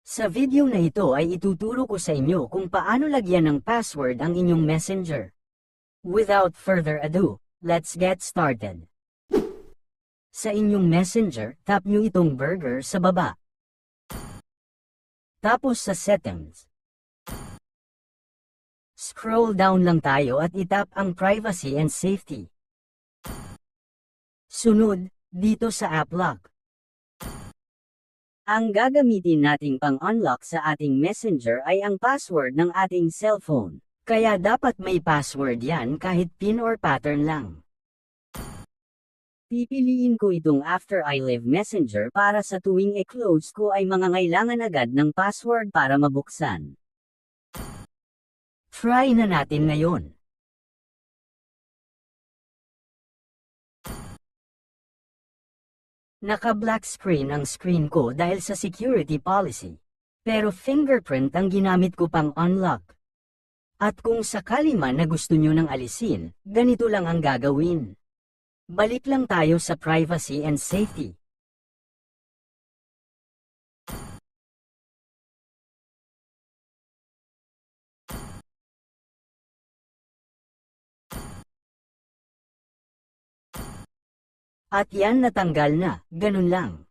Sa video na ito ay ituturo ko sa inyo kung paano lagyan ng password ang inyong Messenger. Without further ado, let's get started. Sa inyong Messenger, tap nyo itong burger sa baba. Tapos sa Settings. Scroll down lang tayo at itap ang Privacy and Safety. Sunod, dito sa App Lock. Ang gagamitin nating pang-unlock sa ating Messenger ay ang password ng ating cellphone. Kaya dapat may password yan kahit pin or pattern lang. Pipiliin ko itong after I leave Messenger para sa tuwing i-close ko ay mangangailangan agad ng password para mabuksan. Try na natin ngayon. Naka-black screen ang screen ko dahil sa security policy. Pero fingerprint ang ginamit ko pang unlock. At kung sakali man na gusto nyo nang alisin, ganito lang ang gagawin. Balik lang tayo sa Privacy and Safety. At yan natanggal na, ganun lang.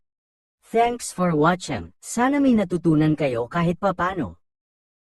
Thanks for watching, sana may natutunan kayo kahit papano.